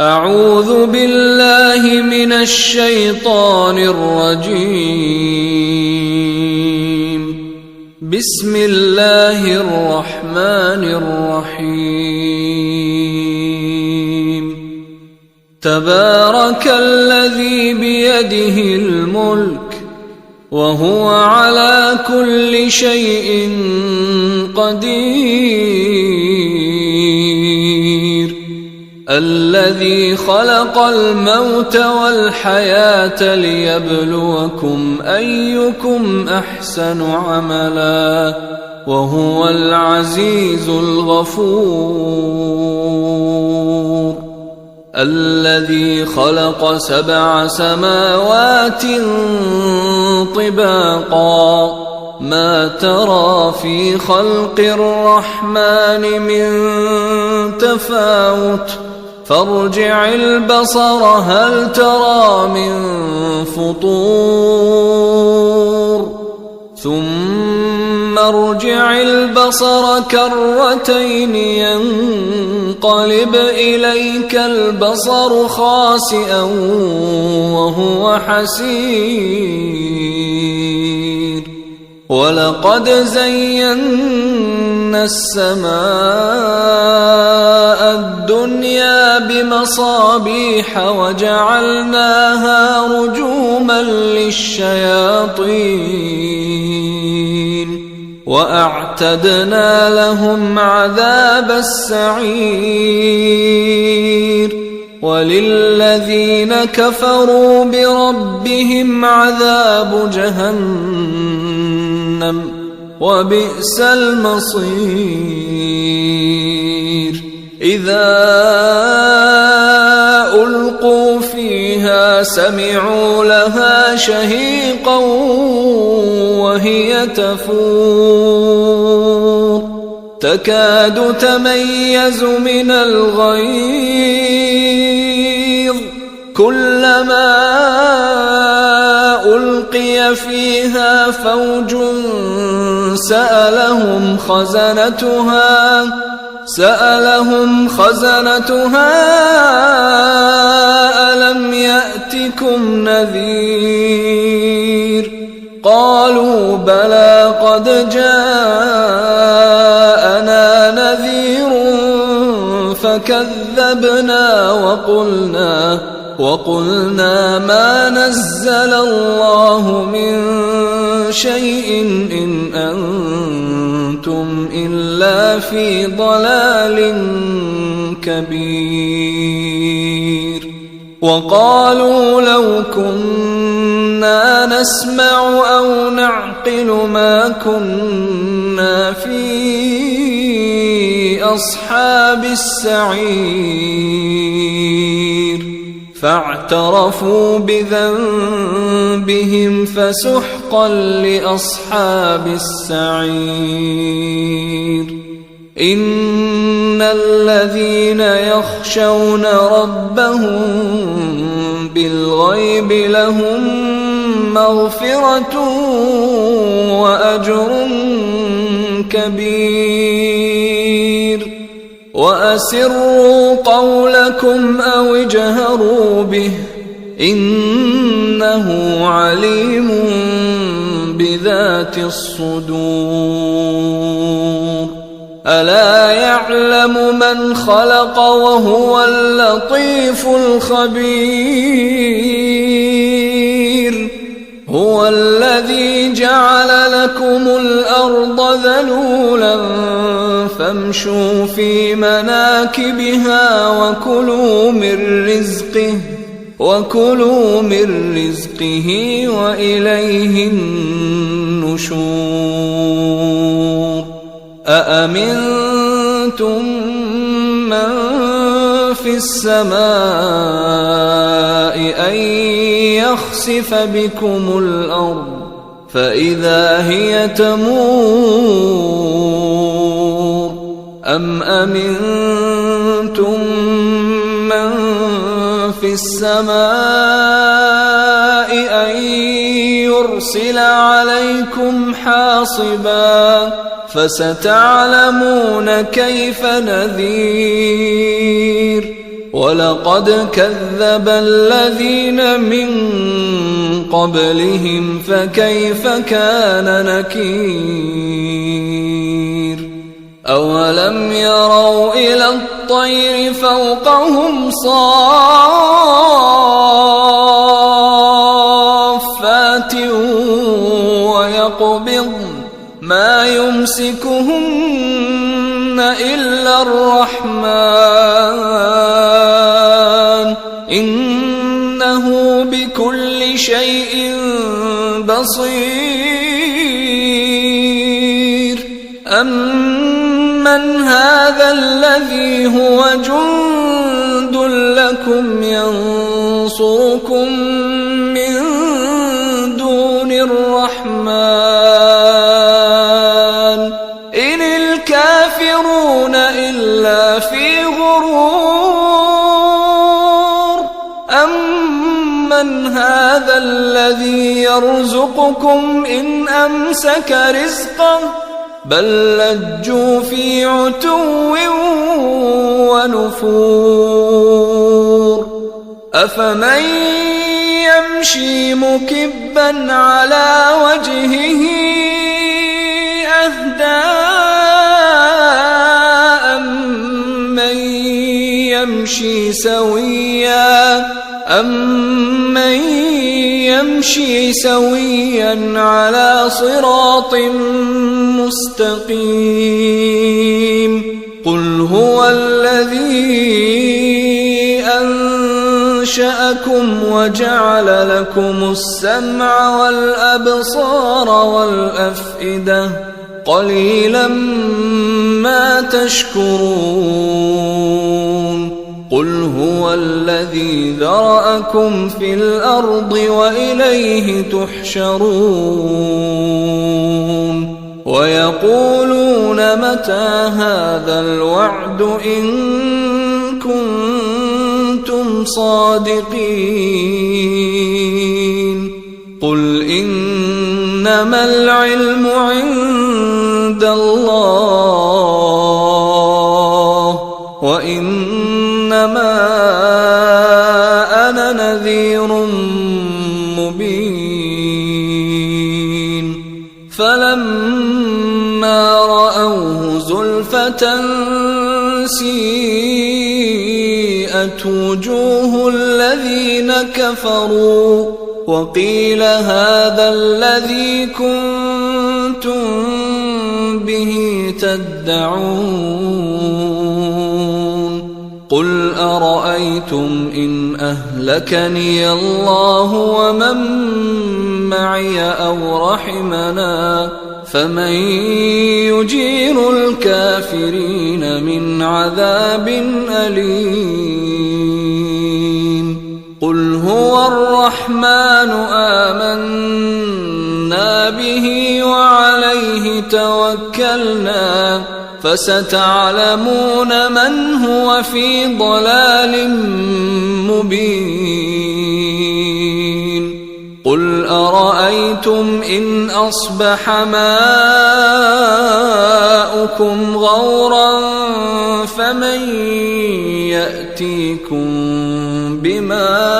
أعوذ بالله من الشيطان الرجيم. بسم الله الرحمن الرحيم. تبارك الذي بيده الملك وهو على كل شيء قدير. الذي خلق الموت والحياة ليبلوكم أيكم أحسن عملا وهو العزيز الغفور. الذي خلق 7 سماوات طباقا ما ترى في خلق الرحمن من تفاوت فارجع البصر هل ترى من فطور ثم ارجع البصر كرتين ينقلب إليك البصر خاسئا وهو حسير. ولقد زينا السماء الدنيا بمصابيح وجعلناها رجوما للشياطين وأعتدنا لهم عذاب السعير. وللذين كفروا بربهم عذاب جهنم وبئس المصير. إذا ألقوا فيها سمعوا لها شهيقا وهي تفور تكاد تميز من الغيظ كلما ألقي فيها فوج سألهم خزنتها ألم يأتكم نذير قالوا بلى قد جاءنا نذير فكذبنا وقلنا ما نزل الله من شيء إن أنتم إلا في ضلال كبير. وقالوا لو كنا نسمع أو نعقل ما كنا في أصحاب السعير فاعترفوا بذنبهم فسحقا لأصحاب السعير. إن الذين يخشون ربهم بالغيب لهم مغفرة وأجر كبير. وأسروا قولكم أو اجهروا به إنه عليم بذات الصدور. ألا يعلم من خلق وهو اللطيف الخبير. هو الذي جعل لكم الأرض ذلولا فامشوا في مناكبها وكلوا من رزقه وإليه النشور. أأمنتم من في السماء أن يخسف بكم الأرض فإذا هي تمور أم أمنتم من في السماء أن يرسل عليكم حاصبا فستعلمون كيف نذير. ولقد كذب الذين من قبلهم فكيف كان نكير أولم يروا إلى الطير فوقهم صافات ويقبضن ما يمسكهن إلا الرحمن إنه بكل شيء بصير أمن هذا الذي هو جند لكم ينصركم من دون الرحمن إن الكافرون إلا في غرور أمن هذا الذي يرزقكم إن أمسك رزقه بل لجوا في عتو ونفور أفمن يمشي مكبا على وجهه أهدى أمن يمشي سويا على صراط مستقيم قل هو الذي أنشأكم وجعل لكم السمع والأبصار والأفئدة قليلا ما تشكرون قل هو الذي ذرأكم في الأرض وإليه تحشرون ويقولون متى هذا الوعد إن كنتم صادقين قل إنما العلم عند الله وإنما أنا نذير مبين فلما رأوه زلفة سيئت وجوه الذين كفروا وقيل هذا الذي كنتم به تدعون قل أرأيتم إن أهلكني الله ومن معي أو رحمنا فمن يجير الكافرين من عذاب أليم قل هو الرحمن آمنا به وعليه توكلنا فستعلمون من هو في ضلال مبين قل أرأيتم إن أصبح ماؤكم غورا فمن يأتيكم بماء